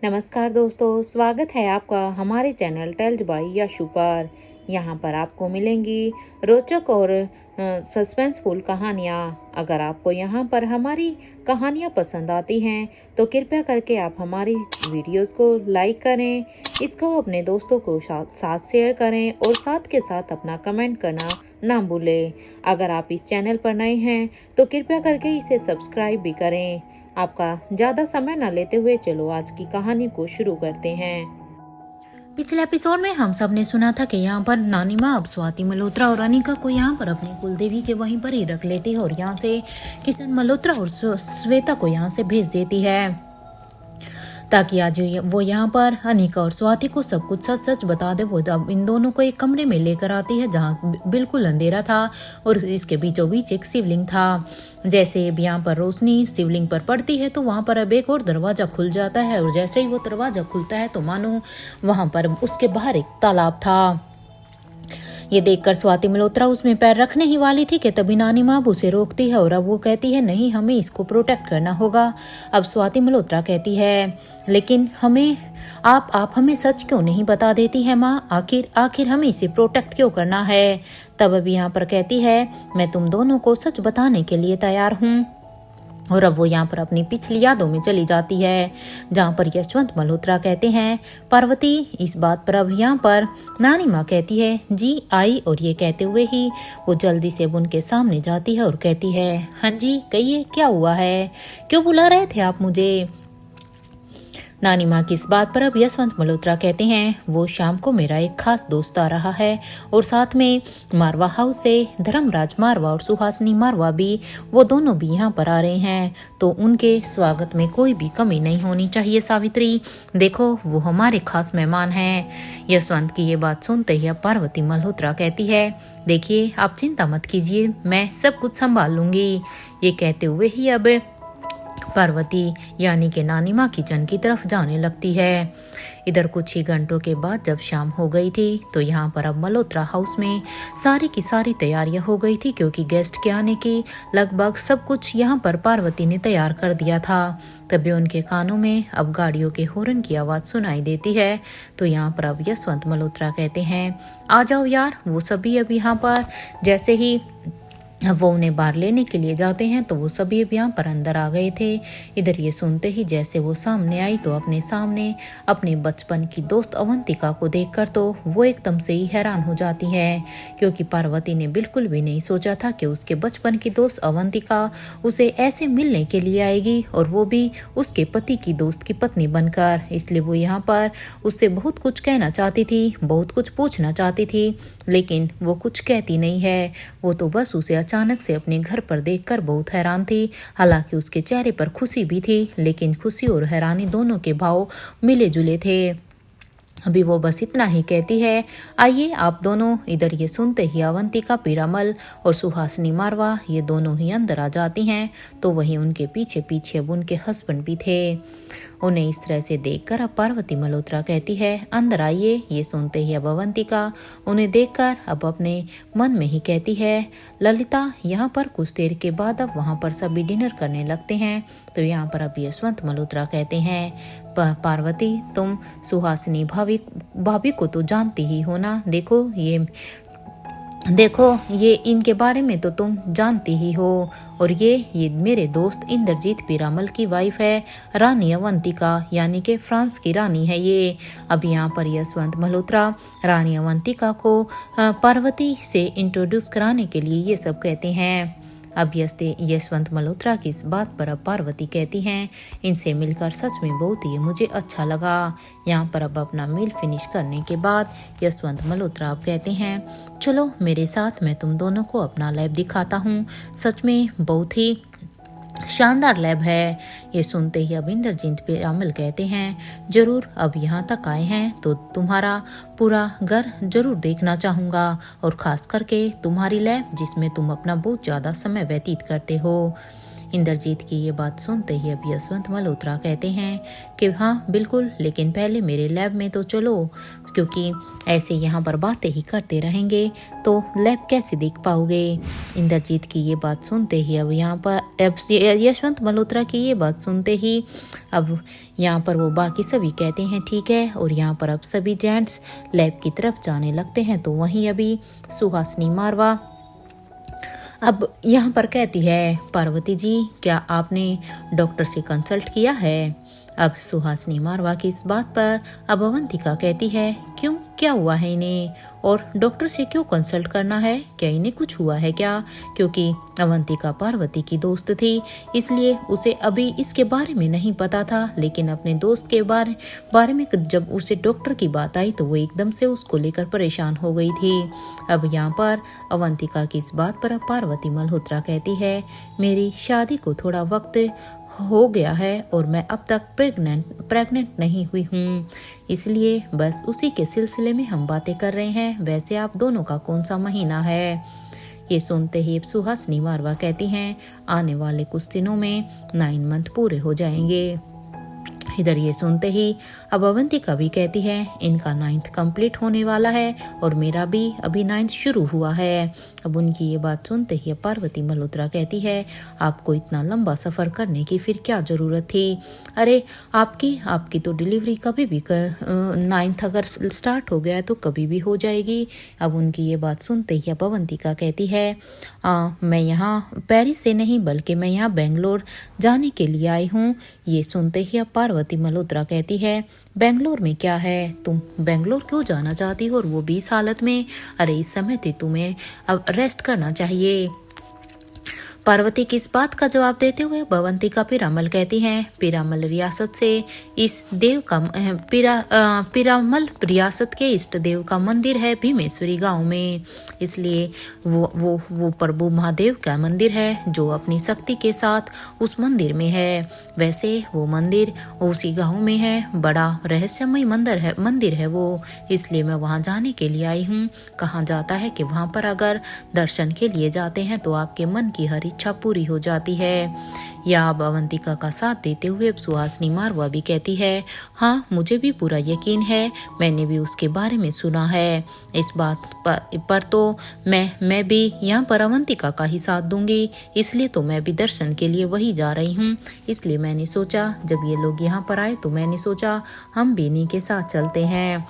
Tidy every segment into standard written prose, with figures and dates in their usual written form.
नमस्कार दोस्तों, स्वागत है आपका हमारे चैनल टेल्स बाय यशु पर। यहाँ पर आपको मिलेंगी रोचक और सस्पेंसफुल कहानियाँ। अगर आपको यहाँ पर हमारी कहानियाँ पसंद आती हैं तो कृपया करके आप हमारी वीडियोस को लाइक करें, इसको अपने दोस्तों को साथ शेयर करें और साथ के साथ अपना कमेंट करना ना भूलें। अगर आप इस चैनल पर नए हैं तो कृपया करके इसे सब्सक्राइब भी करें। आपका ज़्यादा समय न लेते हुए चलो आज की कहानी को शुरू करते हैं। पिछले एपिसोड में हम सब ने सुना था कि यहाँ पर नानी माँ अब स्वाति मल्होत्रा और अनिका को यहाँ पर अपनी कुलदेवी के वहीं पर ही रख लेती है और यहाँ से किशन मल्होत्रा और श्वेता को यहाँ से भेज देती है ताकि आज वो यहाँ पर अनिका और स्वाति को सब कुछ सच सच बता दे। वो अब इन दोनों को एक कमरे में लेकर आती है जहाँ बिल्कुल अंधेरा था और इसके बीचों बीच एक शिवलिंग था। जैसे अब यहाँ पर रोशनी शिवलिंग पर पड़ती है तो वहाँ पर अब एक और दरवाजा खुल जाता है और जैसे ही वो दरवाजा खुलता है तो मानो वहाँ पर उसके बाहर एक तालाब था। ये देखकर स्वाति मल्होत्रा उसमें पैर रखने ही वाली थी कि तभी नानी माँ उसे रोकती है और अब वो कहती है नहीं, हमें इसको प्रोटेक्ट करना होगा। अब स्वाति मल्होत्रा कहती है लेकिन हमें आप हमें सच क्यों नहीं बता देती है माँ, आखिर हमें इसे प्रोटेक्ट क्यों करना है। तब अब यहाँ पर कहती है मैं तुम दोनों को सच बताने के लिए तैयार हूँ। और अब वो यहाँ पर अपनी पिछली यादों में चली जाती है जहाँ पर यशवंत मल्होत्रा कहते हैं पार्वती इस बात पर। अब यहाँ पर नानी माँ कहती है जी आई, और ये कहते हुए ही वो जल्दी से उनके सामने जाती है और कहती है हाँ जी कहिए क्या हुआ है, क्यों बुला रहे थे आप मुझे। नानी माँ की इस बात पर अब यशवंत मल्होत्रा कहते हैं वो शाम को मेरा एक खास दोस्त आ रहा है और साथ में मारवा हाउस से धर्मराज मारवा और सुहासिनी मारवा भी, वो दोनों भी यहाँ पर आ रहे हैं तो उनके स्वागत में कोई भी कमी नहीं होनी चाहिए सावित्री, देखो वो हमारे खास मेहमान हैं। यशवंत की ये बात सुनते ही अब पार्वती मल्होत्रा कहती है देखिए आप चिंता मत कीजिए, मैं सब कुछ संभाल लूंगी। ये कहते हुए ही अब पार्वती यानी कि नानी माँ किचन की तरफ जाने लगती है। इधर कुछ ही घंटों के बाद जब शाम हो गई थी तो यहाँ पर अब मल्होत्रा हाउस में सारी की सारी तैयारियां हो गई थी क्योंकि गेस्ट के आने की लगभग सब कुछ यहाँ पर पार्वती ने तैयार कर दिया था। तभी उनके कानों में अब गाड़ियों के हॉर्न की आवाज सुनाई देती है तो यहाँ पर अब यशवंत मल्होत्रा कहते हैं आ जाओ यार। वो सभी अब यहाँ पर जैसे ही वो उन्हें बाहर लेने के लिए जाते हैं तो वो सभी अब यहाँ पर अंदर आ गए थे। इधर ये सुनते ही जैसे वो सामने आई तो अपने सामने अपने बचपन की दोस्त अवंतिका को देखकर तो वो एकदम से ही हैरान हो जाती है क्योंकि पार्वती ने बिल्कुल भी नहीं सोचा था कि उसके बचपन की दोस्त अवंतिका उसे ऐसे मिलने के लिए आएगी और वो भी उसके पति की दोस्त की पत्नी बनकर। इसलिए वो यहाँ पर उससे बहुत कुछ कहना चाहती थी, बहुत कुछ पूछना चाहती थी लेकिन वो कुछ कहती नहीं है। वो तो बस उसे अचानक से अपने घर पर देखकर बहुत हैरान थी। हालांकि उसके चेहरे पर खुशी भी थी लेकिन खुशी और हैरानी दोनों के भाव मिले जुले थे। अभी वो बस इतना ही कहती है आइए आप दोनों। इधर ये सुनते ही अवंतिका पीरामल और सुहासिनी मारवा ये दोनों ही अंदर आ जाती हैं तो वहीं उनके पीछे पीछे अब उनके हस्बैंड भी थे। उन्हें इस तरह से देखकर अब पार्वती मल्होत्रा कहती है अंदर आइए। ये सुनते ही अब अवंतिका उन्हें देखकर अब अपने मन में ही कहती है ललिता। यहाँ पर कुछ देर के बाद अब वहाँ पर सभी डिनर करने लगते हैं तो यहाँ पर अब यशवंत मल्होत्रा कहते हैं पार्वती तुम सुहासिनी भाभी को तो जानती ही हो ना, देखो ये इनके बारे में तो तुम जानती ही हो और ये मेरे दोस्त इंद्रजीत पीरामल की वाइफ है रानी अवंतिका यानी कि फ्रांस की रानी है ये। अब यहाँ पर यशवंत मल्होत्रा रानी अवंतिका को पार्वती से इंट्रोड्यूस कराने के लिए ये सब कहते हैं। अब यशवंत मल्होत्रा की इस बात पर अब पार्वती कहती हैं इनसे मिलकर सच में बहुत ही मुझे अच्छा लगा। यहाँ पर अब अपना मील फिनिश करने के बाद यशवंत मल्होत्रा अब कहते हैं चलो मेरे साथ, मैं तुम दोनों को अपना लैब दिखाता हूँ, सच में बहुत ही शानदार लैब है। ये सुनते ही अब इंद्रजीत पीरामल कहते हैं जरूर, अब यहाँ तक आए हैं तो तुम्हारा पूरा घर जरूर देखना चाहूँगा और खास करके तुम्हारी लैब जिसमें तुम अपना बहुत ज़्यादा समय व्यतीत करते हो। इंद्रजीत की ये बात सुनते ही अब यशवंत मल्होत्रा कहते हैं कि हाँ बिल्कुल, लेकिन पहले मेरे लैब में तो चलो, क्योंकि ऐसे यहाँ पर बातें ही करते रहेंगे तो लैब कैसे देख पाओगे। इंद्रजीत की ये बात सुनते ही अब यहाँ पर यशवंत मल्होत्रा की ये बात सुनते ही अब यहाँ पर वो बाकी सभी कहते हैं ठीक है, और यहाँ पर अब सभी जेंट्स लैब की तरफ जाने लगते हैं। तो वहीं अभी सुहासिनी मारवा अब यहाँ पर कहती है, पार्वती जी क्या आपने डॉक्टर से कंसल्ट किया है। अब सुहासिनी मारवा की इस बात पर अब अवंतिका कहती है, क्यों, क्या हुआ है इन्हें, और डॉक्टर से क्यों कंसल्ट करना है, क्या इन्हें कुछ हुआ है क्या। क्योंकि अवंतिका पार्वती की दोस्त थी, इसलिए उसे अभी इसके बारे में नहीं पता था, लेकिन अपने दोस्त के बारे में जब उसे डॉक्टर की बात आई तो वो एकदम से उसको लेकर परेशान हो गई थी। अब यहाँ पर अवंतिका की इस बात पर अब पार्वती मल्होत्रा कहती है, मेरी शादी को थोड़ा वक्त हो गया है और मैं अब तक प्रेग्नेंट नहीं हुई हूँ, इसलिए बस उसी के सिलसिले में हम बातें कर रहे हैं। वैसे आप दोनों का कौन सा महीना है। ये सुनते ही सुहासिनी मारवा कहती हैं, आने वाले कुछ दिनों में 9 मंथ पूरे हो जाएंगे। इधर ये सुनते ही अब अवंतिका भी कहती है, इनका 9th कंप्लीट होने वाला है और मेरा भी अभी 9th शुरू हुआ है। अब उनकी ये बात सुनते ही पार्वती मल्होत्रा कहती है, आपको इतना लंबा सफ़र करने की फिर क्या ज़रूरत थी। अरे आपकी तो डिलीवरी कभी भी 9th अगर स्टार्ट हो गया तो कभी भी हो जाएगी। अब उनकी ये बात सुनते ही अब अवंतिका कहती है, मैं यहाँ पेरिस से नहीं बल्कि मैं यहाँ बेंगलोर जाने के लिए आई हूँ। ये सुनते ही अब पार्वती मल्होत्रा कहती है, बेंगलोर में क्या है, तुम बेंगलोर क्यों जाना चाहती हो और वो भी इस हालत में। अरे इस समय तो तुम्हें अब रेस्ट करना चाहिए। पार्वती की इस बात का जवाब देते हुए अवंतिका पीरामल कहती हैं, पीरामल रियासत से इस देव का पीरामल रियासत के इष्ट देव का मंदिर है भीमेश्वरी गांव में, इसलिए वो प्रभु महादेव का मंदिर है जो अपनी शक्ति के साथ उस मंदिर में है। वैसे वो मंदिर उसी गांव में है, बड़ा रहस्यमय मंदिर है वो, इसलिए मैं वहां जाने के लिए आई हूँ। कहा जाता है कि वहां पर अगर दर्शन के लिए जाते हैं तो आपके मन की हर इच्छा पूरी हो जाती है। या अब अवंतिका का साथ देते हुए अब सुहासिनी मारवा भी कहती है, हाँ मुझे भी पूरा यकीन है, मैंने भी उसके बारे में सुना है। इस बात पर तो मैं भी यहाँ पर अवंतिका का ही साथ दूंगी, इसलिए तो मैं भी दर्शन के लिए वही जा रही हूँ। इसलिए मैंने सोचा जब ये लोग यहाँ पर आए तो मैंने सोचा हम भी इन्हीं के साथ चलते हैं।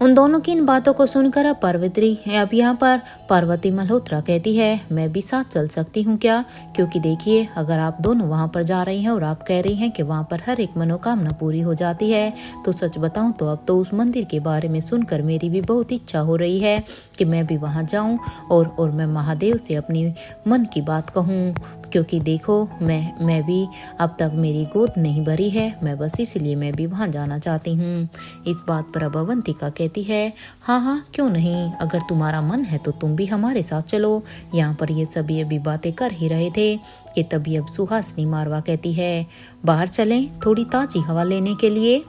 उन दोनों की इन बातों को सुनकर अब यहाँ पर पार्वती मल्होत्रा कहती है, मैं भी साथ चल सकती हूँ क्या, क्योंकि देखिए अगर आप दोनों वहाँ पर जा रही हैं और आप कह रही हैं कि वहाँ पर हर एक मनोकामना पूरी हो जाती है, तो सच बताऊँ तो अब तो उस मंदिर के बारे में सुनकर मेरी भी बहुत इच्छा हो रही है कि मैं भी वहाँ जाऊँ और मैं महादेव से अपनी मन की बात कहूँ। क्योंकि देखो मैं भी अब तक मेरी गोद नहीं भरी है, मैं बस इसलिए मैं भी वहाँ जाना चाहती हूँ। इस बात पर अब अवंतिका कहती है, हाँ क्यों नहीं, अगर तुम्हारा मन है तो तुम भी हमारे साथ चलो। यहाँ पर ये सभी अभी बातें कर ही रहे थे कि तभी अब सुहासिनी मारवा कहती है, बाहर चलें थोड़ी ताज़ी हवा लेने के लिए।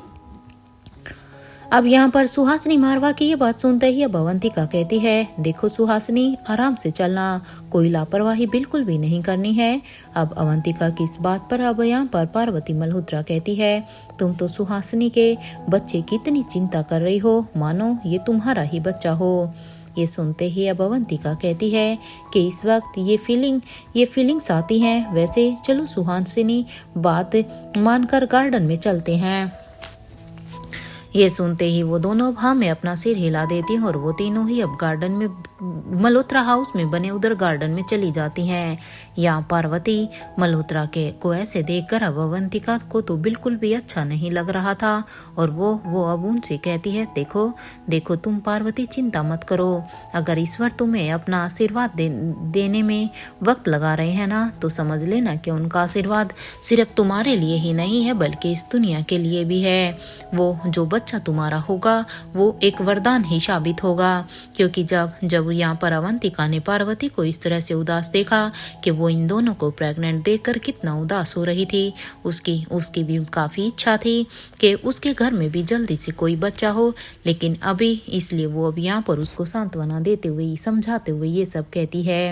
अब यहाँ पर सुहासिनी मारवा की ये बात सुनते ही अब अवंतिका कहती है, देखो सुहासिनी आराम से चलना, कोई लापरवाही बिल्कुल भी नहीं करनी है। अब अवंतिका की इस बात पर अब यहाँ पर पार्वती मल्होत्रा कहती है, तुम तो सुहासिनी के बच्चे की इतनी चिंता कर रही हो मानो ये तुम्हारा ही बच्चा हो। ये सुनते ही अब अवंतिका कहती है कि इस वक्त ये फीलिंग्स आती हैं। वैसे चलो सुहासिनी बात मानकर गार्डन में चलते हैं। ये सुनते ही वो दोनों हाँ में अपना सिर हिला देती हैं और वो तीनों ही अब गार्डन में मल्होत्रा हाउस में बने उधर गार्डन में चली जाती हैं। यहाँ पार्वती मल्होत्रा को ऐसे देखकर अब अवंतिका को तो बिल्कुल भी अच्छा नहीं लग रहा था और वो अब उनसे कहती है, देखो तुम पार्वती चिंता मत करो, अगर ईश्वर तुम्हें अपना आशीर्वाद देने में वक्त लगा रहे हैं ना तो समझ लेना कि उनका आशीर्वाद सिर्फ तुम्हारे लिए ही नहीं है बल्कि इस दुनिया के लिए भी है। वो जो बच्चा तुम्हारा होगा वो एक वरदान ही साबित होगा। क्योंकि जब यहाँ पर अवंतिका ने पार्वती को इस तरह से उदास देखा कि वो इन दोनों को प्रेग्नेंट देखकर कितना उदास हो रही थी, उसकी भी काफी इच्छा थी कि उसके घर में भी जल्दी से कोई बच्चा हो, लेकिन अभी इसलिए वो अब यहाँ पर उसको सांत्वना देते हुए समझाते हुए ये सब कहती है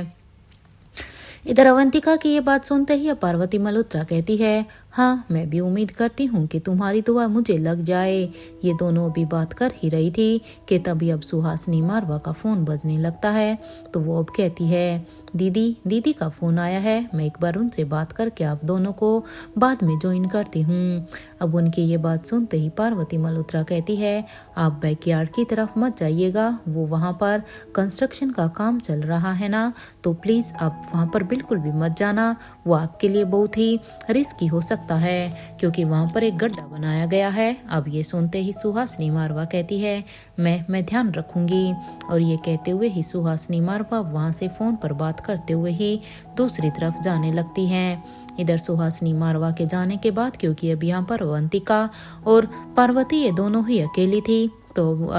इधर अवंतिका की ये बात सुनते ही अब पार्वती मल्होत्रा कहती है, हाँ मैं भी उम्मीद करती हूँ कि तुम्हारी दुआ मुझे लग जाए। ये दोनों अभी बात कर ही रही थी कि तभी अब सुहासिनी मारवा का फोन बजने लगता है। तो वो अब कहती है, दीदी का फोन आया है, मैं एक बार उनसे बात करके आप दोनों को बाद में ज्वाइन करती हूँ। अब उनकी ये बात सुनते ही पार्वती मल्होत्रा कहती है, आप बैकयार्ड की तरफ मत जाइएगा, वो वहाँ पर कंस्ट्रक्शन का काम चल रहा है ना, तो प्लीज आप वहाँ पर बिल्कुल भी मत जाना। वो आपके लिए बहुत ही रिस्की हो सकता है क्योंकि वहाँ पर एक गड्ढा बनाया गया है। अब ये सुनते ही सुहासिनी मारवा कहती है, मैं ध्यान रखूंगी। और ये कहते हुए ही सुहासिनी मारवा वहाँ से फोन पर बात करते हुए ही दूसरी तरफ जाने लगती हैं। इधर सुहासिनी मारवा के जाने के बाद क्योंकि अब यहाँ पर अवंतिका और पार्वती ये दोनों ही अकेली थी, तो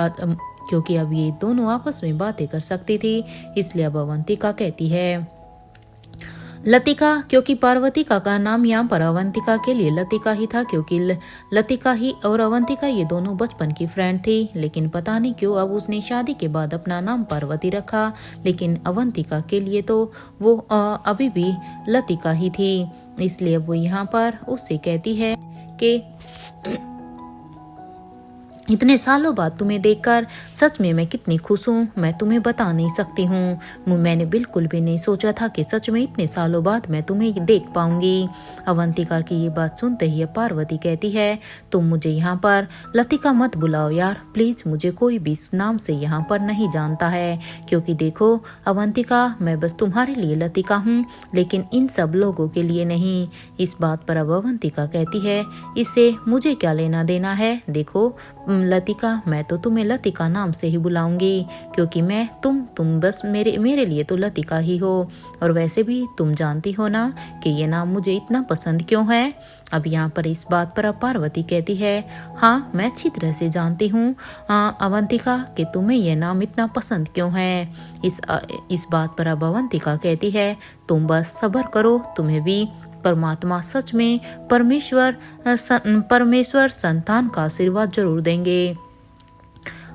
क्योंकि अब ये दोनों आपस में बातें कर सकती थी, इसलिए अब अवंतिका कहती है लतिका, क्योंकि पार्वती का नाम यहाँ पर अवंतिका के लिए लतिका ही था, क्योंकि लतिका ही और अवंतिका ये दोनों बचपन की फ्रेंड थी। लेकिन पता नहीं क्यों अब उसने शादी के बाद अपना नाम पार्वती रखा, लेकिन अवंतिका के लिए तो वो अभी भी लतिका ही थी। इसलिए वो यहाँ पर उससे कहती है कि इतने सालों बाद तुम्हें देखकर सच में मैं कितनी खुश हूँ, मैं तुम्हें बता नहीं सकती हूँ। मैंने बिल्कुल भी नहीं सोचा था कि सच में इतने सालों बाद मैं तुम्हें देख पाऊंगी। अवंतिका की ये बात सुनते ही पार्वती कहती है, तुम मुझे यहाँ पर लतिका मत बुलाओ यार, प्लीज मुझे कोई भी इस नाम से यहाँ पर नहीं जानता है। क्योंकि देखो अवंतिका, मैं बस तुम्हारे लिए लतिका हूँ, लेकिन इन सब लोगों के लिए नहीं। इस बात पर अब अवंतिका कहती है, इससे मुझे क्या लेना देना है। देखो लतिका, मैं तो तुम्हें लतिका नाम से ही बुलाऊंगी, क्योंकि मैं तुम बस मेरे लिए तो लतिका ही हो। और वैसे भी तुम जानती हो ना कि ये नाम मुझे इतना पसंद क्यों है। अब यहाँ पर इस बात पर अब पार्वती कहती है, हाँ मैं अच्छी तरह से जानती हूँ अवंतिका कि तुम्हें यह नाम इतना पसंद क्यों है। इस बात पर अब अवंतिका कहती है, तुम बस सब्र करो, तुम्हें भी परमात्मा सच में परमेश्वर संतान का आशीर्वाद जरूर देंगे।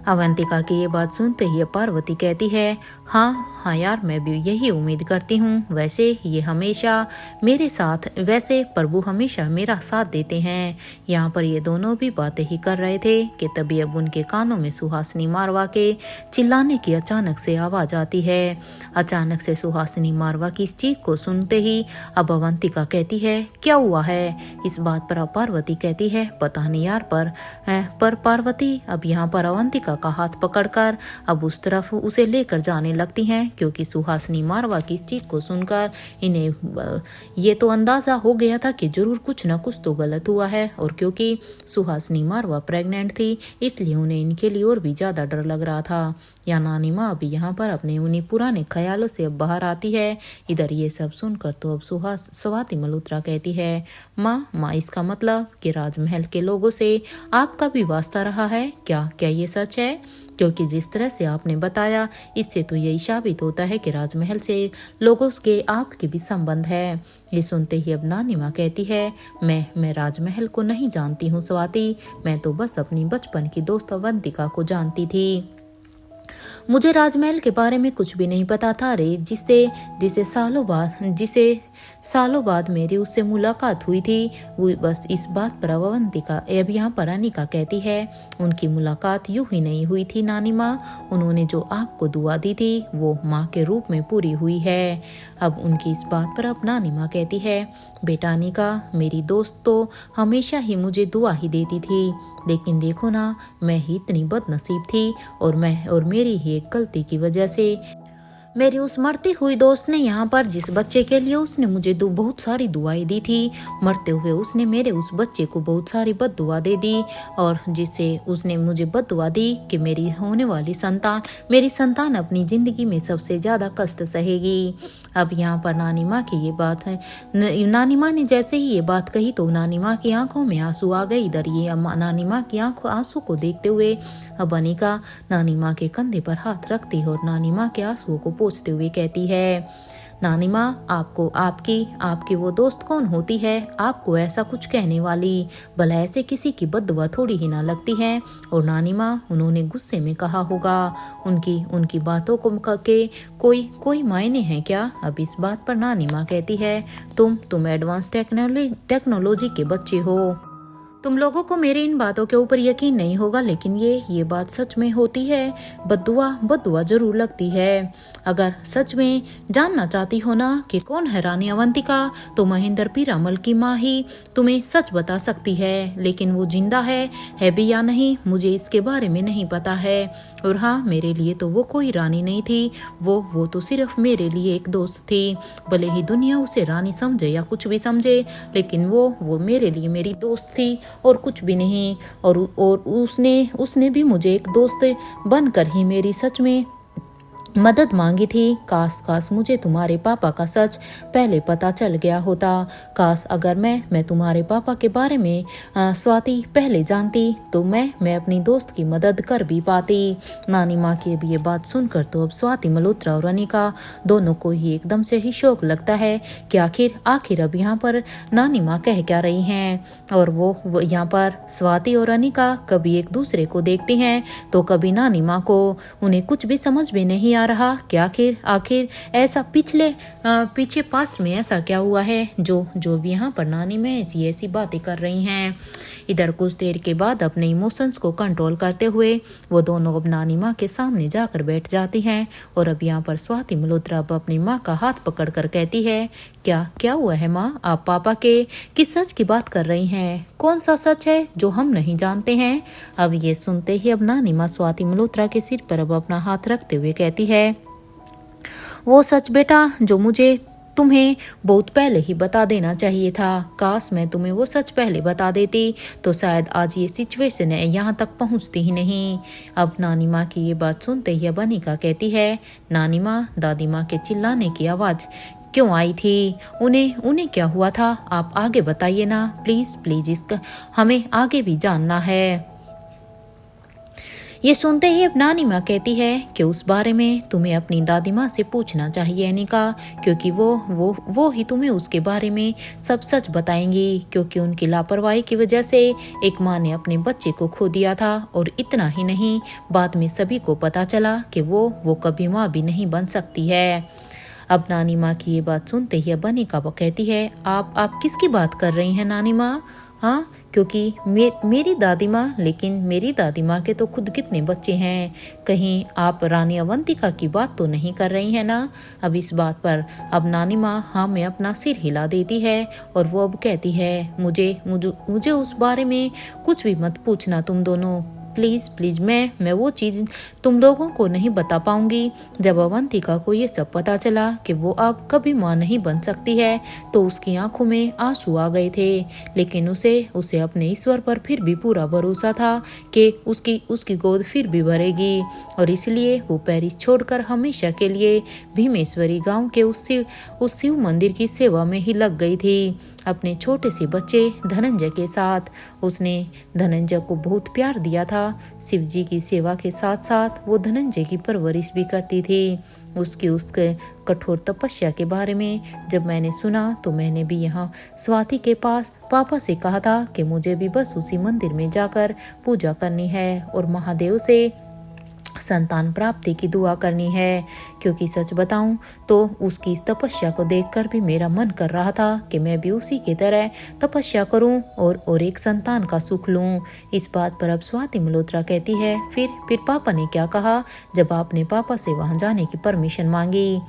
अवंतिका की ये बात सुनते ही पार्वती कहती है, हाँ यार, मैं भी यही उम्मीद करती हूँ। वैसे ये हमेशा मेरे साथ, वैसे प्रभु हमेशा मेरा साथ देते हैं। यहाँ पर ये दोनों भी बातें ही कर रहे थे कि तभी अब उनके कानों में सुहासिनी मारवा के चिल्लाने की अचानक से आवाज आती है। अचानक से सुहासिनी मारवा की इस चीख को सुनते ही अब अवंतिका कहती है, क्या हुआ है। इस बात पर अब पार्वती कहती है, पता नहीं यार, पर पार्वती अब यहाँ पर अवंतिका का हाथ पकड़कर अब उस तरफ उसे लेकर जाने लगती हैं, क्योंकि सुहासिनी मारवा की इस चीज को सुनकर इन्हें ये तो अंदाजा हो गया था कि जरूर कुछ न कुछ तो गलत हुआ है। और क्योंकि सुहासिनी मारवा प्रेग्नेंट थी, इसलिए उन्हें इनके लिए और भी ज्यादा डर लग रहा था। या नानी माँ अभी यहाँ पर अपने उन्हीं पुराने ख्यालों से अब बाहर आती है। इधर ये सब सुनकर तो अब स्वाति मल्होत्रा कहती है, माँ इसका मतलब कि राजमहल के लोगों से आपका भी वास्ता रहा है क्या ये सच है। क्योंकि जिस तरह से आपने बताया, इससे तो यही साबित होता है कि राजमहल से लोगों के आपके भी संबंध है। ये सुनते ही अब नानी माँ कहती है, मैं राजमहल को नहीं जानती हूँ स्वाति, मैं तो बस अपनी बचपन की दोस्त अवंतिका को जानती थी। मुझे राजमहल के बारे में कुछ भी नहीं पता था रे, जिसे सालों बाद मेरी उससे मुलाकात हुई थी। वो बस इस बात पर अवंतिका अब यहाँ पर अनिका कहती है, उनकी मुलाकात यूं ही नहीं हुई थी नानी माँ, उन्होंने जो आपको दुआ दी थी वो माँ के रूप में पूरी हुई है। अब उनकी इस बात पर अब नानी माँ कहती है, बेटा अनिका, मेरी दोस्त तो हमेशा ही मुझे दुआ ही देती थी, लेकिन देखो ना, मैं ही इतनी बदनसीब थी और मेरी ही एक गलती की वजह से मेरी उस मरती हुई दोस्त ने यहाँ पर जिस बच्चे के लिए उसने मुझे बहुत सारी दुआएं दी थी, मरते हुए उसने मेरे उस बच्चे को बहुत सारी बद्दुआ दे दी, और जिससे उसने मुझे बद्दुआ दी कि मेरी होने वाली संतान अपनी जिंदगी में सबसे ज्यादा कष्ट सहेगी। अब यहाँ पर नानी माँ की ये बात है, नानी माँ ने जैसे ही ये बात कही तो नानी माँ की आंखों में आंसू आ गए। इधर ये नानी माँ की आंसू को देखते हुए अब अनिका नानी माँ के कंधे पर हाथ रखती और नानी माँ के आंसुओं को पोंछते हुए कहती है, नानी माँ, आपको आपकी आपकी वो दोस्त कौन होती है आपको ऐसा कुछ कहने वाली? भला ऐसे किसी की बद्दुआ थोड़ी ही ना लगती है। और नानी माँ, उन्होंने गुस्से में कहा होगा, उनकी उनकी बातों को के कोई कोई मायने हैं क्या? अब इस बात पर नानी माँ कहती है, तुम एडवांस टेक्नोलॉजी के बच्चे हो, तुम लोगों को मेरी इन बातों के ऊपर यकीन नहीं होगा, लेकिन ये बात सच में होती है। बद्दुआ बद्दुआ जरूर लगती है। अगर सच में जानना चाहती हो ना कि कौन है रानी अवंतिका, तो महेंद्र पीरामल की माँ ही तुम्हें सच बता सकती है। लेकिन वो जिंदा है भी या नहीं, मुझे इसके बारे में नहीं पता है। और हाँ, मेरे लिए तो वो कोई रानी नहीं थी, वो तो सिर्फ मेरे लिए एक दोस्त थी। भले ही दुनिया उसे रानी समझे या कुछ भी समझे, लेकिन वो मेरे लिए मेरी दोस्त थी और कुछ भी नहीं। और उसने भी मुझे एक दोस्त बनकर ही मेरी सच में मदद मांगी थी। काश मुझे तुम्हारे पापा का सच पहले पता चल गया होता। काश अगर मैं तुम्हारे पापा के बारे में स्वाति पहले जानती तो मैं अपनी दोस्त की मदद कर भी पाती। नानी माँ की अब ये बात सुनकर तो अब स्वाति मल्होत्रा और अनिका दोनों को ही एकदम से ही शौक लगता है कि आखिर अब यहाँ पर नानी माँ कह क्या रही हैं। और वो यहाँ पर स्वाति और अनिका कभी एक दूसरे को देखती हैं तो कभी नानी माँ को। उन्हें कुछ भी समझ में नहीं रहा कि आखिर ऐसा पीछे पास में ऐसा क्या हुआ है जो भी यहाँ पर नानी में ऐसी बातें कर रही हैं। इधर कुछ देर के बाद अपने इमोशंस को कंट्रोल करते हुए वो दोनों अब नानी माँ के सामने जाकर बैठ जाती हैं। और अब यहाँ पर स्वाति मल्होत्रा अब अपनी माँ का हाथ पकड़कर कहती है, क्या हुआ है माँ? आप पापा के किस सच की बात कर रही हैं? कौन सा सच है जो हम नहीं जानते हैं? अब ये सुनते ही अब नानी माँ स्वाति मल्होत्रा के सिर पर अब अपना हाथ रखते हुए कहती है, वो सच बेटा जो मुझे तुम्हें बहुत पहले ही बता देना चाहिए था। काश मैं तुम्हें वो सच पहले बता देती तो शायद आज ये सिचुएशन है यहाँ तक पहुँचती ही नहीं। अब नानी माँ की ये बात सुनते ही अब अनिका कहती है, नानी माँ, दादी माँ के चिल्लाने की आवाज़ क्यों आई थी? उन्हें क्या हुआ था? आप आगे बताइए ना प्लीज इसका हमें आगे भी जानना है। ये सुनते ही अब नानी माँ कहती है कि उस बारे में तुम्हें अपनी दादी माँ से पूछना चाहिए अनिका, क्योंकि वो ही तुम्हें उसके बारे में सब सच बताएंगी। क्योंकि उनकी लापरवाही की वजह से एक माँ ने अपने बच्चे को खो दिया था। और इतना ही नहीं, बाद में सभी को पता चला कि वो कभी माँ भी नहीं बन सकती है। अब नानी माँ की ये बात सुनते ही अब अनिका कहती है, आप किसकी बात कर रही हैं नानी माँ? हाँ, क्योंकि मेरी दादी माँ, लेकिन मेरी दादी माँ के तो खुद कितने बच्चे हैं। कहीं आप रानी अवंतिका की बात तो नहीं कर रही हैं ना? अब इस बात पर अब नानी माँ हाँ में अपना सिर हिला देती है और वो अब कहती है, मुझे उस बारे में कुछ भी मत पूछना तुम दोनों, प्लीज मैं वो चीज़ तुम लोगों को नहीं बता पाऊंगी। जब अवंतिका को ये सब पता चला कि वो अब कभी माँ नहीं बन सकती है तो उसकी आंखों में आंसू आ गए थे। लेकिन उसे अपने ईश्वर पर फिर भी पूरा भरोसा था कि उसकी गोद फिर भी भरेगी। और इसलिए वो पेरिस छोड़कर हमेशा के लिए भीमेश्वरी गांव के उस शिव मंदिर की सेवा में ही लग गई थी, अपने छोटे से बच्चे धनंजय के साथ। उसने धनंजय को बहुत प्यार दिया था। शिव जी की सेवा के साथ साथ वो धनंजय की परवरिश भी करती थी। उसके कठोर तपस्या के बारे में जब मैंने सुना तो मैंने भी यहाँ स्वाति के पास पापा से कहा था कि मुझे भी बस उसी मंदिर में जाकर पूजा करनी है और महादेव से संतान प्राप्ति की दुआ करनी है। क्योंकि सच बताऊं तो उसकी इस तपस्या को देखकर भी मेरा मन कर रहा था कि मैं भी उसी की तरह तपस्या करूं और एक संतान का सुख लूं। इस बात पर अब स्वाति मल्होत्रा कहती है, फिर पापा ने क्या कहा जब आपने पापा से वहां जाने की परमिशन मांगी?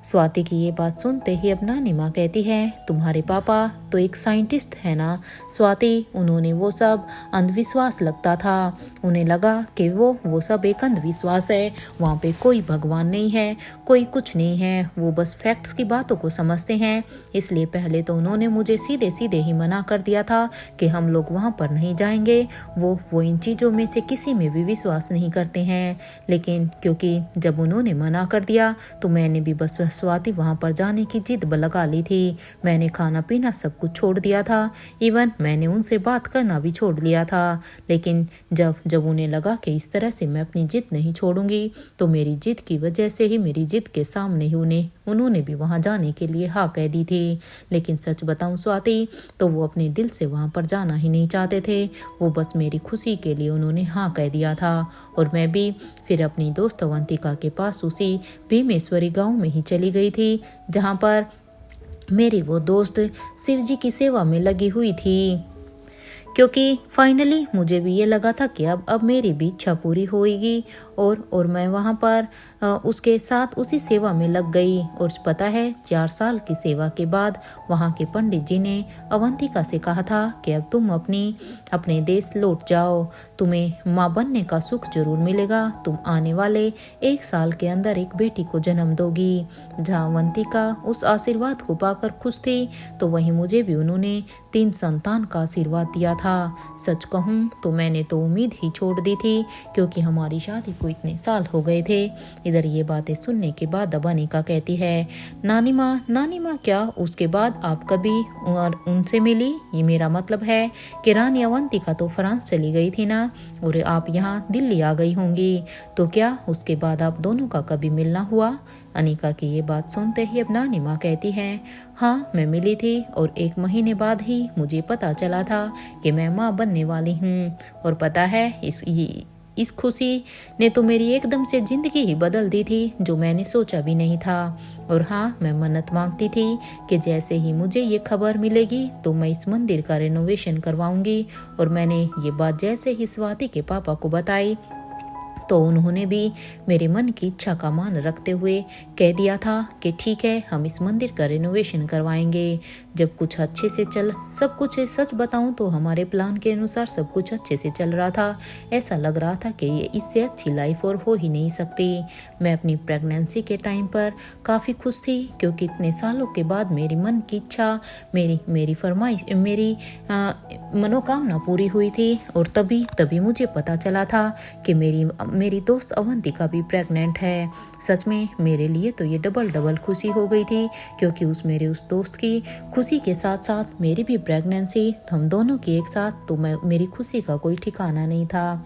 स्वाति की ये बात सुनते ही अब नानी माँ कहती है, तुम्हारे पापा तो एक साइंटिस्ट है ना स्वाति, उन्होंने वो सब अंधविश्वास लगता था। उन्हें लगा कि वो सब एक अंधविश्वास है, वहाँ पे कोई भगवान नहीं है, कोई कुछ नहीं है, वो बस फैक्ट्स की बातों को समझते हैं। इसलिए पहले तो उन्होंने मुझे सीधे सीधे ही मना कर दिया था कि हम लोग वहाँ पर नहीं जाएंगे। वो इन चीज़ों में से किसी में भी विश्वास नहीं करते हैं। लेकिन क्योंकि जब उन्होंने मना कर दिया तो मैंने भी बस स्वाति वहाँ पर जाने की जिद लगा ली थी। मैंने खाना पीना सब कुछ छोड़ दिया था, इवन मैंने उनसे बात करना भी छोड़ लिया था। लेकिन जब उन्हें लगा कि इस तरह से मैं अपनी जिद नहीं छोड़ूंगी तो मेरी जिद की वजह से ही मेरी जिद के सामने ही उन्होंने भी वहाँ जाने के लिए हाँ कह दी थी। लेकिन सच बताऊं स्वाति, तो वो अपने दिल से वहाँ पर जाना ही नहीं चाहते थे। वो बस मेरी खुशी के लिए उन्होंने हाँ कह दिया था। और मैं भी फिर अपनी दोस्त अवंतिका के पास उसी भीमेश्वरी गाँव में ही चली गई थी, जहाँ पर मेरी वो दोस्त शिवजी की सेवा में लगी हुई थी। क्योंकि फाइनली मुझे भी ये लगा था कि अब मेरी भी इच्छा पूरी होएगी और मैं वहाँ पर उसके साथ उसी सेवा में लग गई। और पता है 4 साल की सेवा के बाद वहाँ के पंडित जी ने अवंतिका से कहा था कि अब तुम अपने देश लौट जाओ, तुम्हें माँ बनने का सुख जरूर मिलेगा। तुम आने वाले 1 साल के अंदर एक बेटी को जन्म दोगी। जहाँ अवंतिका उस आशीर्वाद को पाकर खुश थी, तो वहीं मुझे भी उन्होंने 3 संतान का आशीर्वाद दिया था। सच कहूँ तो मैंने तो उम्मीद ही छोड़ दी थी, क्योंकि हमारी शादी को इतने साल हो गए थे। इधर ये बातें सुनने के बाद अब अनिका कहती है, नानी माँ क्या उसके बाद आप कभी उनसे मिली? ये मेरा मतलब है कि रानी अवंतिका तो फ्रांस चली गई थी ना, और आप यहाँ दिल्ली आ गई होंगी, तो क्या उसके बाद आप दोनों का कभी मिलना हुआ? अनिका की ये बात सुनते ही अब नानी माँ कहती हैं, हाँ मैं मिली थी, और 1 महीने बाद ही मुझे पता चला था कि मैं माँ बनने वाली हूँ। और पता है इस खुशी ने तो मेरी एकदम से जिंदगी ही बदल दी थी, जो मैंने सोचा भी नहीं था। और हाँ, मैं मन्नत मांगती थी कि जैसे ही मुझे ये खबर मिलेगी तो मैं इस मंदिर का रेनोवेशन करवाऊंगी। और मैंने ये बात जैसे ही स्वाति के पापा को बताई, तो उन्होंने भी मेरे मन की इच्छा का मान रखते हुए कह दिया था कि ठीक है, हम इस मंदिर का रेनोवेशन करवाएंगे। जब कुछ अच्छे से सब कुछ सच बताऊं तो हमारे प्लान के अनुसार सब कुछ अच्छे से चल रहा था। ऐसा लग रहा था कि ये इससे अच्छी लाइफ और हो ही नहीं सकती। मैं अपनी प्रेगनेंसी के टाइम पर काफ़ी खुश थी, क्योंकि इतने सालों के बाद मेरी मन की इच्छा, मेरी फरमाइश, मेरी मनोकामना पूरी हुई थी। और तभी मुझे पता चला था कि मेरी दोस्त अवंतिका भी प्रेग्नेंट है। सच में मेरे लिए तो ये डबल खुशी हो गई थी, क्योंकि मेरे उस दोस्त की खुशी के साथ साथ मेरी भी प्रेगनेंसी, हम दोनों की एक साथ, तो मेरी खुशी का कोई ठिकाना नहीं था।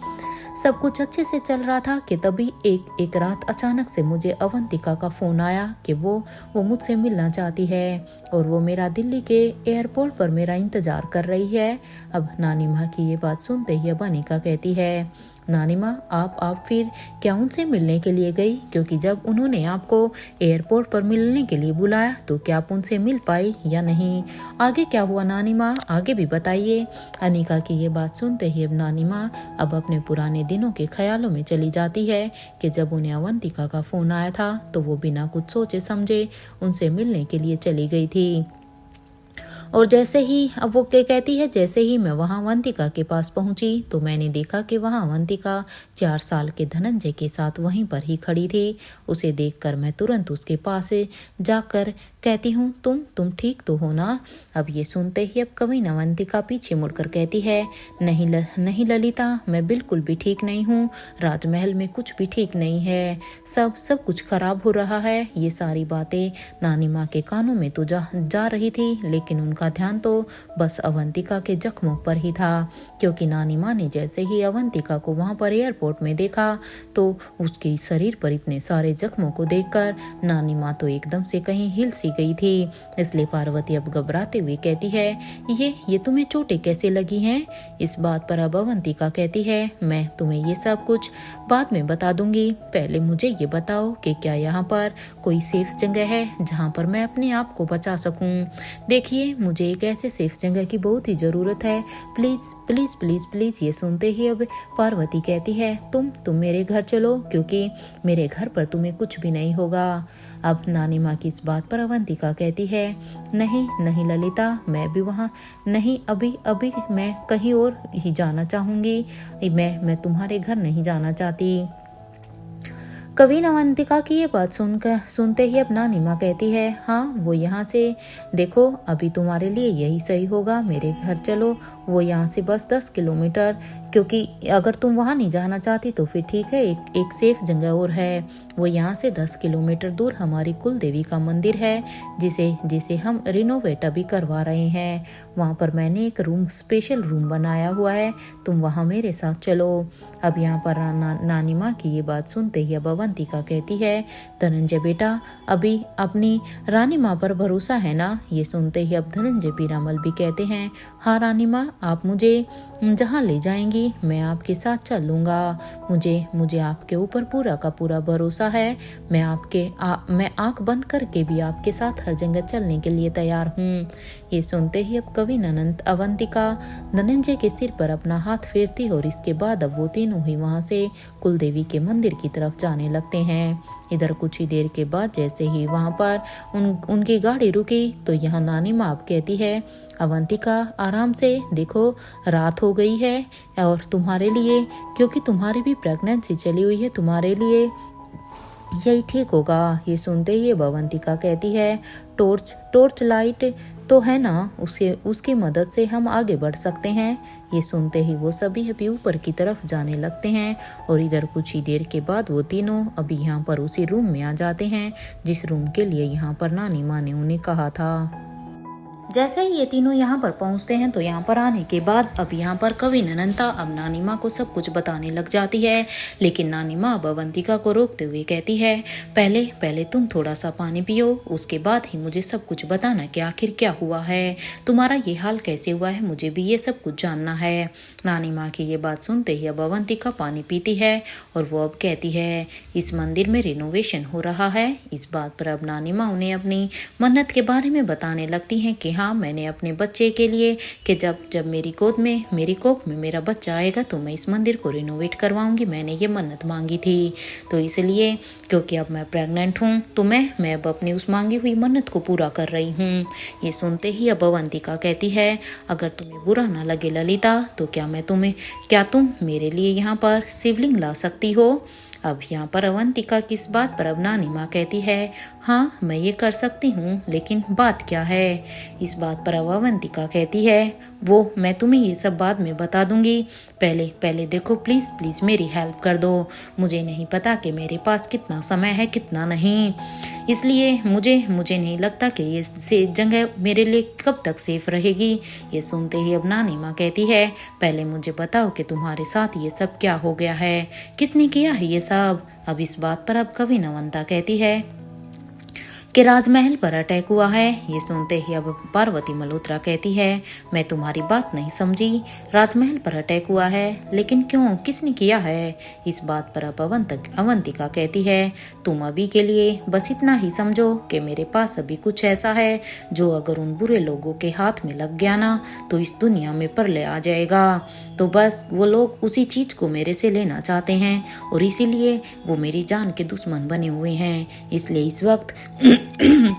सब कुछ अच्छे से चल रहा था कि तभी एक रात अचानक से मुझे अवंतिका का फ़ोन आया कि वो मुझसे मिलना चाहती है, और वो मेरा दिल्ली के एयरपोर्ट पर मेरा इंतज़ार कर रही है। अब नानी माँ की ये बात सुनते ही अब अनिका कहती है, नानी माँ आप फिर क्या उनसे मिलने के लिए गई? क्योंकि जब उन्होंने आपको एयरपोर्ट पर मिलने के लिए बुलाया तो क्या आप उनसे मिल पाई या नहीं? आगे क्या हुआ नानी माँ, आगे भी बताइए। अनिका की ये बात सुनते ही अब नानी माँ अब अपने पुराने दिनों के ख्यालों में चली जाती है कि जब उन्हें अवंतिका का फ़ोन आया था तो वो बिना कुछ सोचे समझे उनसे मिलने के लिए चली गई थी। और जैसे ही अब वो कहती है, जैसे ही मैं वहाँ अवंतिका के पास पहुँची तो मैंने देखा कि वहाँ अवंतिका 4 साल के धनंजय के साथ वहीं पर ही खड़ी थी। उसे देखकर मैं तुरंत उसके पास जाकर कहती हूँ, तुम ठीक तो हो ना? अब ये सुनते ही अब कभी अवंतिका पीछे मुड़कर कहती है, नहीं ललिता, मैं बिल्कुल भी ठीक नहीं हूँ। राजमहल में कुछ भी ठीक नहीं है, सब कुछ खराब हो रहा है। ये सारी बातें नानी माँ के कानों में तो जा रही थी, लेकिन उनका ध्यान तो बस अवंतिका के जख्मों पर ही था, क्योंकि नानी माँ ने जैसे ही अवंतिका को वहाँ पर एयरपोर्ट में देखा तो उसके शरीर पर इतने सारे जख्मों को देखकर नानी माँ तो एकदम से कहीं हिल सी गई थी। इसलिए पार्वती अब घबराते हुए कहती है, ये तुम्हें चोटें कैसे लगी हैं? इस बात पर अब अवंतिका कहती है, मैं तुम्हें ये सब कुछ बाद में बता दूंगी, पहले मुझे ये बताओ कि क्या यहाँ पर कोई सेफ जगह है जहाँ पर मैं अपने आप को बचा सकूं? देखिए, मुझे एक ऐसे सेफ जगह की बहुत ही ज़रूरत है, प्लीज़ प्लीज़ प्लीज़ प्लीज़। ये सुनते ही अब पार्वती कहती है, तुम मेरे घर चलो, क्योंकि मेरे घर पर तुम्हें कुछ भी नहीं होगा। अब नानी माँ की इस बात पर अवंतिका कहती है, नहीं ललिता, मैं भी वहाँ नहीं, अभी मैं कहीं और ही जाना चाहूँगी, मैं तुम्हारे घर नहीं जाना चाहती। कवि अवंतिका की ये बात सुनते ही अब नानी माँ कहती है, हाँ वो यहाँ से देखो, अभी तुम्हारे लिए यही सही होगा, मेरे घर चलो। वो यहाँ से बस 10 किलोमीटर क्योंकि अगर तुम वहाँ नहीं जाना चाहती तो फिर ठीक है, एक सेफ जगह और है। वो यहाँ से 10 किलोमीटर दूर हमारी कुल देवी का मंदिर है, जिसे हम रिनोवेट अभी करवा रहे हैं। वहाँ पर मैंने एक स्पेशल रूम बनाया हुआ है, तुम वहाँ मेरे साथ चलो। अब यहाँ पर नानी माँ की ये बात सुनते ही अब अवंतिका कहती है, धनंजय बेटा, अभी अपनी रानी माँ पर भरोसा है ना? ये सुनते ही अब धनंजय पीरामल भी कहते हैं, हाँ रानी माँ, आप मुझे जहाँ ले जाएंगी मैं आपके साथ चल लूँगा। मुझे आपके ऊपर पूरा का पूरा भरोसा है। मैं आँख बंद करके भी आपके साथ हर जगह चलने के लिए तैयार हूँ। ये सुनते ही अब कवि ननंद अवंतिका धनंजय के सिर पर अपना हाथ फेरती और इसके बाद अब वो तीनों ही वहाँ से कुलदेवी के मंदिर की तरफ जाने लगते हैं। इधर कुछ ही देर के बाद जैसे ही वहाँ पर उनकी गाड़ी रुकी तो यहाँ नानी माँ अब कहती है, अवंतिका आराम से, देखो रात हो गई है और तुम्हारे लिए, क्योंकि तुम्हारी भी प्रेगनेंसी चली हुई है, तुम्हारे लिए यही ठीक होगा। ये सुनते ही अवंतिका कहती है, टॉर्च लाइट तो है ना, उसकी मदद से हम आगे बढ़ सकते हैं। ये सुनते ही वो सभी अभी ऊपर की तरफ जाने लगते हैं और इधर कुछ ही देर के बाद वो तीनों अभी यहाँ पर उसी रूम में आ जाते हैं जिस रूम के लिए यहाँ पर नानी माँ ने उन्हें कहा था। जैसे ही ये तीनों यहाँ पर पहुँचते हैं तो यहाँ पर आने के बाद अब यहाँ पर कवि ननंता अब नानी माँ को सब कुछ बताने लग जाती है, लेकिन नानी माँ अब अवंतिका को रोकते हुए कहती है, पहले तुम थोड़ा सा पानी पियो, उसके बाद ही मुझे सब कुछ बताना कि आखिर क्या हुआ है, तुम्हारा ये हाल कैसे हुआ है, मुझे भी ये सब कुछ जानना है। नानी माँ की ये बात सुनते ही अब अवंतिका पानी पीती है और वो अब कहती है, इस मंदिर में रिनोवेशन हो रहा है। इस बात पर अब नानी माँ उन्हें अपनी मन्नत के बारे में बताने लगती हैं कि हाँ, मैंने अपने बच्चे के लिए कि जब मेरी कोख में मेरा बच्चा आएगा तो मैं इस मंदिर को रिनोवेट करवाऊंगी, मैंने ये मन्नत मांगी थी। तो इसलिए क्योंकि अब मैं प्रेग्नेंट हूँ तो मैं अब अपनी उस मांगी हुई मन्नत को पूरा कर रही हूँ। ये सुनते ही अब अवंतिका कहती है, अगर तुम्हें बुरा ना लगे ललिता, तो क्या तुम मेरे लिए यहाँ पर शिवलिंग ला सकती हो? अब यहाँ पर अवंतिका किस बात पर अब नानी माँ कहती है, हाँ मैं ये कर सकती हूँ, लेकिन बात क्या है? इस बात पर अब अवंतिका कहती है, वो मैं तुम्हें ये सब बाद में बता दूंगी, पहले देखो प्लीज़ मेरी हेल्प कर दो। मुझे नहीं पता कि मेरे पास कितना समय है कितना नहीं, इसलिए मुझे नहीं लगता कि ये जगह मेरे लिए कब तक सेफ रहेगी। ये सुनते ही अब नानी माँ कहती है, पहले मुझे बताओ कि तुम्हारे साथ ये सब क्या हो गया है, किसने किया है ये सब? अब इस बात पर अब कवि नवंता कहती है कि राजमहल पर अटैक हुआ है। ये सुनते ही अब पार्वती मल्होत्रा कहती है, मैं तुम्हारी बात नहीं समझी, राजमहल पर अटैक हुआ है, लेकिन क्यों, किसने किया है? इस बात पर अब अवंतिका कहती है, तुम अभी के लिए बस इतना ही समझो कि मेरे पास अभी कुछ ऐसा है जो अगर उन बुरे लोगों के हाथ में लग गया ना तो इस दुनिया में प्रलय आ जाएगा। तो बस वो लोग उसी चीज को मेरे से लेना चाहते हैं और इसीलिए वो मेरी जान के दुश्मन बने हुए हैं। इसलिए इस वक्त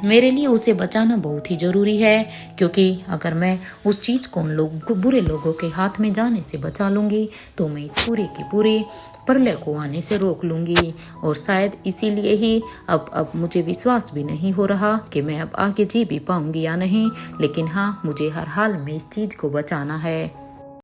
मेरे लिए उसे बचाना बहुत ही जरूरी है, क्योंकि अगर मैं उस चीज को बुरे लोगों के हाथ में जाने से बचा लूंगी तो मैं इस पूरे की पूरी प्रलय को आने से रोक लूंगी। और शायद इसीलिए ही अब मुझे विश्वास भी नहीं हो रहा कि मैं अब आगे जी भी पाऊंगी या नहीं, लेकिन हाँ, मुझे हर हाल में इस चीज को बचाना है।